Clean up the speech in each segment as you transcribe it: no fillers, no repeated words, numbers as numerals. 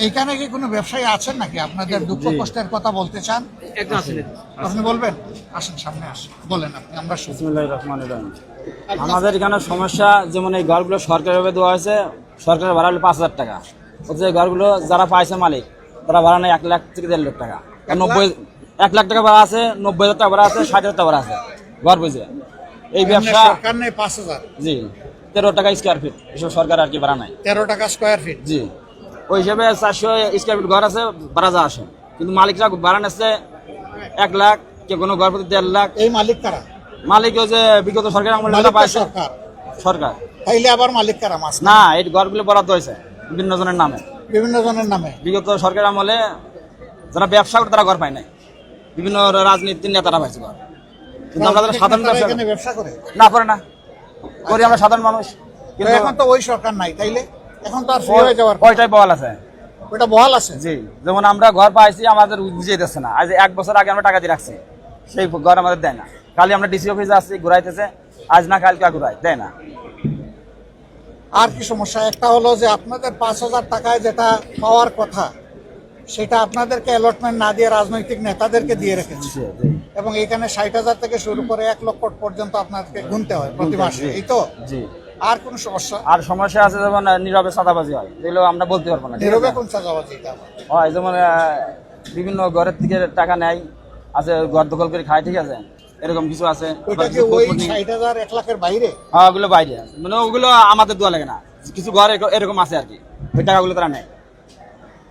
এইখানে কি কোনো ব্যবসায়ী আছেন নাকি আপনাদের দুঃখ কষ্টের কথা বলতে চান? আপনি বলবেন, আসেন সামনে আসেন, বলেন আপনি, আমরা শুনছি। বিসমিল্লাহির রহমানির রহিম। আমাদের এখানে সমস্যা, যেমন এই ঘরগুলো সরকারিভাবে দেওয়া হয়েছে, সরকারের ভাড়া হলো 5,000 টাকা। হচ্ছে এই ঘরগুলো যারা পাইছে মালিক, তারা ভাড়া নেয় 1 লাখ থেকে 1.5 লাখ টাকা। 1 লাখ টাকা ভাড়া আছে, 90,000 টাকা ভাড়া আছে, 60,000 টাকা ভাড়া আছে ঘর বুঝে। এই ব্যবসা সরকার নেই 5,000, জি 13 টাকা স্কোয়ার ফিট, এসব সরকার আর কি ভাড়া নাই। 13 টাকা স্কোয়ার ফিট, জি ওই হিসেবে 400 স্কোয়ার ফিট ঘর আছে, ভাড়া যা আসে। কিন্তু মালিকরা ভাড়া নিচ্ছে 1 লাখ, কেউ কোনো ঘর প্রতি 1.5 লাখ। এই মালিক কারা? মালিক ওই যে বিগত সরকার আমলে মালিক তো পাইছে সরকার, সরকার। তাইলে আবার মালিক কারা? মাস না, এই ঘরগুলো বরাদ্দ হয়েছে বিভিন্ন জনের নামে, বিভিন্ন জনের নামে। বিগত সরকার আমলে যারা ব্যবসা করে তারা ঘর পায় নাই, বিভিন্ন রাজনীতির নেতারা পাইছে ঘর। কিন্তু আমরা যারা সাধারণ তারা এখানে ব্যবসা করে না করে না করি, আমরা সাধারণ মানুষ। তো কিন্তু এখন তো ওই সরকার নাই, তাইলে এখন তো আর ফ্রি হয়ে যাওয়ার ওইটাই বহাল আছে। ওইটা বহাল আছে। জি, যেমন আমরা ঘর পাইছি, আমাদের বুঝিয়ে দিচ্ছে না। আজ 1 বছর আগে আমরা টাকা দিয়ে রাখছি, সেই ঘর আমাদের দেয় না। খালি আমরা ডিসি অফিসে আসছি, ঘুরাইতেছে, আজ না কালকে ঘুরাই দেয় না। আর কি সমস্যা? একটা হলো যে আপনাদের 5,000 টাকায় যেটা পাওয়ার কথা, সেটা আপনাদেরকে অ্যালটমেন্ট না দিয়ে রাজনৈতিক নেতাদেরকে দিয়ে রেখেছে, এবং এখানে 60,000 থেকে শুরু করে 1 লক্ষ পর্যন্ত আপনাদেরকে গুনতে হয় প্রতি মাসে, এই তো? জি। আর কোন সমস্যা? আর সমস্যা আছে, যেমন নীরবে চাঁদাবাজি হয়, যেগুলো আমরা বলতে পারবো না। নীরবে কোন চাঁদাবাজি? এটা হয় যেমন বিভিন্ন ঘরের থেকে টাকা নেয়, আছে ঘর দখল করে খায়, ঠিক আছে, এরকম কিছু আছে। ওইটা কি ওই 60,000 1 লাখের বাইরে? হ্যাঁ, ওগুলো বাইরে আছে, মানে ওগুলো আমাদের দেওয়া লাগে না। কিছু ঘর এরকম আছে আর কি, ওই টাকাগুলো তারা নেয়।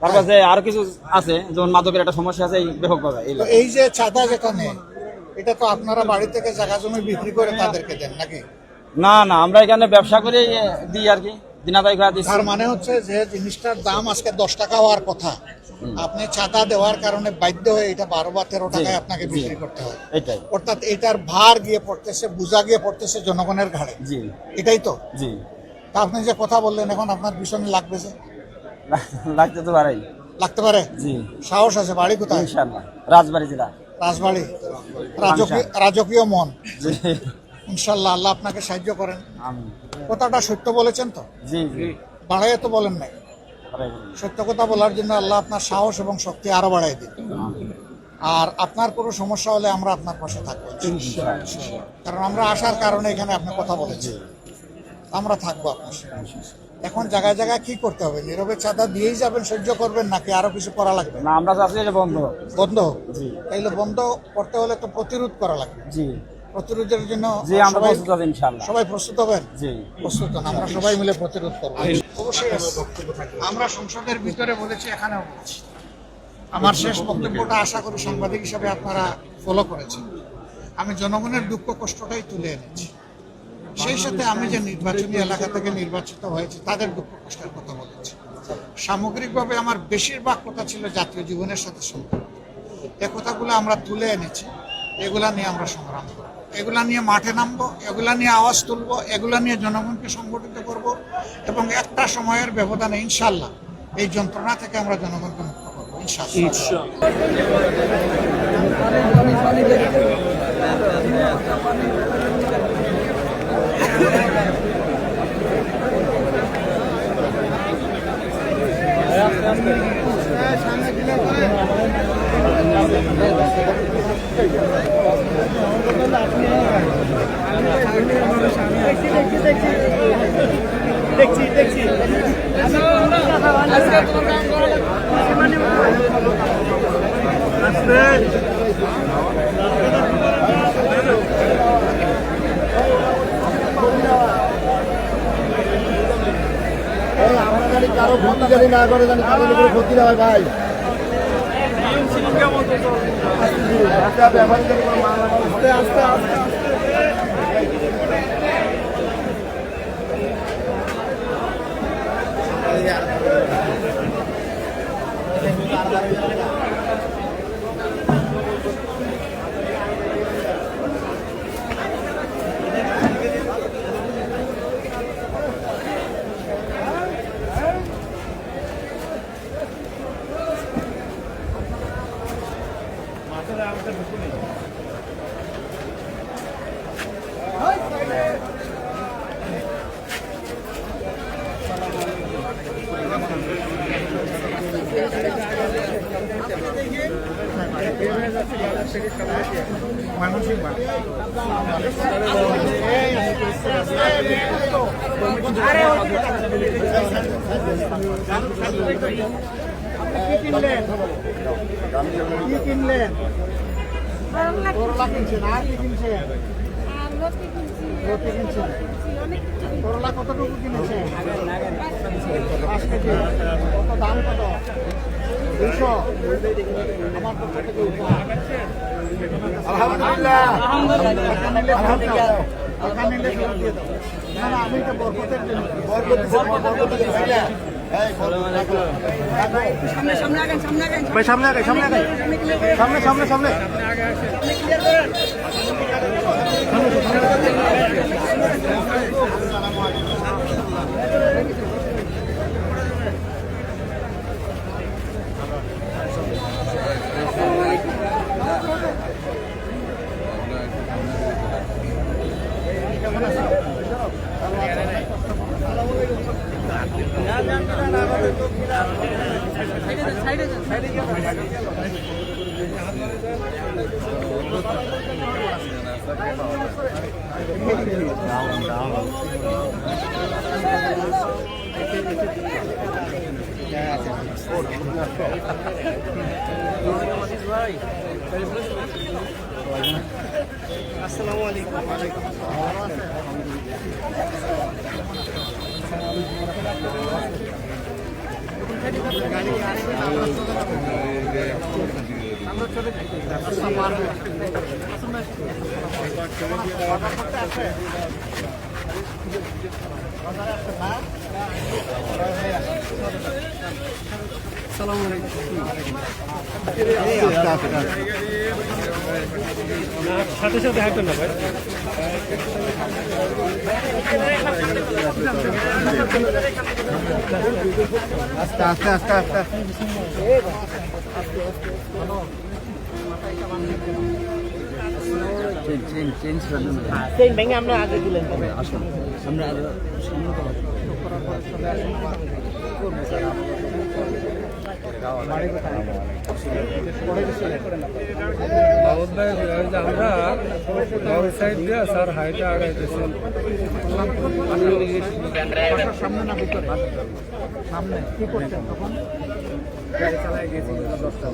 তার কাছে আরো কিছু আছে, যেমন মাদকের একটা সমস্যা আছে ব্যাপকভাবে। এই যে চাঁদা যেটা নেয়, এটা তো আপনারা বাড়ি থেকে জায়গা জমি বিক্রি করে তাদেরকে দেন নাকি? না না, আমরা এখানে ব্যবসা করে দিই আর কি, দিনাদাই করে দিচ্ছি। তার মানে হচ্ছে যে জিনিসটার দাম আজকে 10 টাকা হওয়ার কথা, আপনি চাঁদা দেওয়ার কারণে বাধ্য হয়ে এটা 12 বা 13 টাকায় আপনাকে বিক্রি করতে হয়। এটাই, অর্থাৎ এটার ভার গিয়ে পড়তেছে, বোঝা গিয়ে পড়তেছে জনগণের ঘাড়ে। জি এটাই তো? জি। তা আপনি যে কথা বললেন, এখন আপনার পিছনে লাগবে যে, লাগতে তো পারেই। লাগতে পারে? জি, সাহস আছে। বাড়ি কোথায়? ইনশাআল্লাহ রাজবাড়ী জেলা। রাজবাড়ি। রাজকীয় মন। জি, ইনশাল্লাহ আল্লাহ আপনাকে সাহায্য করেন। আমিন। কথাটা সত্য বলেছেন তো? জি জি, বাড়াইয়া তো বলেন নাই। সত্য কথা বলার জন্য আল্লাহ আপনার সাহস এবং শক্তি আরো বাড়াই দিন। আর আপনার কোনো সমস্যা হলে আমরা আপনার পাশে থাকবো, কারণ আমরা আসার কারণে এখানে আপনি কথা বলেছি, আমরা থাকবো আপনার সাথে। এখন জায়গায় জায়গায় কি করতে হবে? নীরবে চাঁদা দিয়েই যাবেন, সহ্য করবেন, নাকি আরো কিছু করা লাগবে? না, আমরা চাচ্ছি এটা বন্ধ বন্ধ হোক। জি। তাইলে বন্ধ করতে হলে তো প্রতিরোধ করা লাগবে। জি প্রতিরোধের জন্য জি, আমরা প্রস্তুত আছি ইনশাআল্লাহ। সবাই প্রস্তুত হবেন? জি, প্রস্তুত হন, আমরা সবাই মিলে প্রতিরোধ করবো। অবশ্যই আমরা সংসদের ভিতরে বলেছি, এখানেও বলেছি। আমার শেষ বক্তব্যটা আশা করি সাংবাদিক হিসাবে আপনারা ফলো করেছেন। আমি জনগণের দুঃখ কষ্টটাই তুলে এনেছি। সেই সাথে আমি যে নির্বাচনী এলাকা থেকে নির্বাচিত হয়েছি তাদের দুঃখ কষ্টের কথা বলেছি। সামগ্রিকভাবে আমার বেশিরভাগ কথা ছিল জাতীয় জীবনের সাথে সম্পর্ক। এ কথাগুলো আমরা তুলে এনেছি। এগুলা নিয়ে আমরা সংগ্রাম করব, এগুলা নিয়ে মাঠে নামবো, এগুলা নিয়ে আওয়াজ তুলবো, এগুলা নিয়ে জনগণকে সংগঠিত করব, এবং একটা সময়ের ব্যবধানে ইনশাল্লাহ এই যন্ত্রণা থেকে আমরা জনগণকে মুক্ত করবো ইনশাআল্লাহ। দেখছি কারো ক্ষতি জানি না করে, জানি কারো ক্ষতি না হয় ভাই। আস্তে আস্তে ময়মনসিংহ কি কিনলেন? কি কিনলেন? করলা কিনছেন, আর কি কিনছেন? রুটি কিনছেন। করলা কতটুকু কিনেছেন? 5 কেজি। কত দাম কত? 200। আমার পক্ষ থেকে উপহার। আলহামদুলিল্লাহ। টাকা নিলে ফেরত দিয়ে দাও। না না, আমি তো বরকতের জন্য। ভাই সামনে আগে, সামনে আগে, সামনে সামনে সামনে। আসসালামু আলাইকুম। সাথে সাথে হাঁটুন না ভাই। আস্তে আস্তে আস্তে আস্তে চেঞ্জ ভেঙে আমরা আগে দিলেন আসুন আমরা আমরা সাইড দিয়ে স্যার হাইটে আগাইতেছি সামনে না ভিতরে সামনে কি করছেন তখন গাড়ি চালায় গেছি 10টা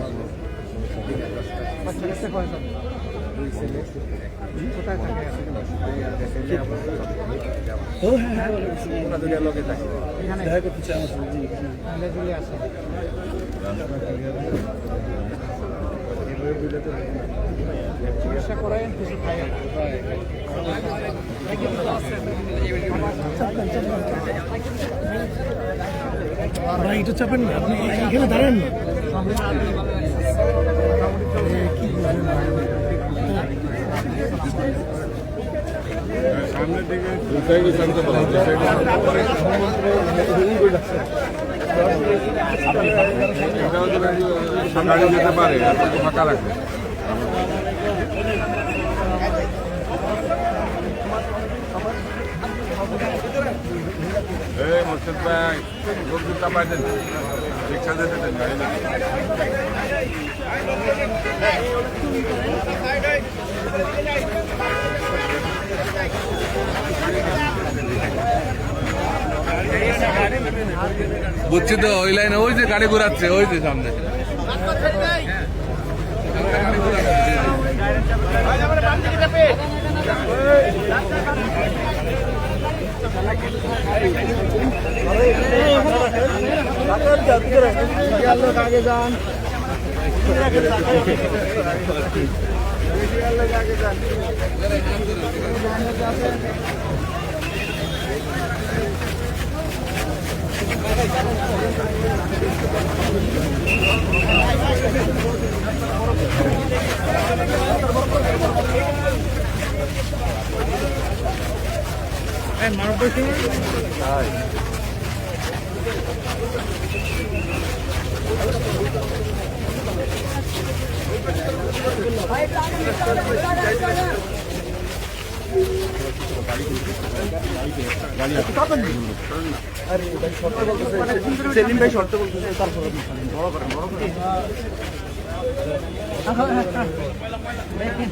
বাচ্চা কাছে কয়জন 2 ছেলে কোথায় থাকে ও হ্যাঁ ওরা দুটো লোকে থাকে এখানে দেখা করতে আমার লেজুলি আছে চিকিৎসা করেন কিছু খাই ভাই একটু চাপেন না আপনি এখানে দাঁড়ান না সামনের দিকে সামনে যেতে পারে ফাঁকা রাখবে মোর্শেদ ভাই লোক দুটা পাইতেন রিক্সা যেতে দেন গাড়ি বুঝছি তো ওই লাইনে ওই যে গাড়ি ঘুরাচ্ছে ওই যে সামনে আগে যান সেলিম ভাই শর্ত বলতেছে তারপর বড় করেন দেখেন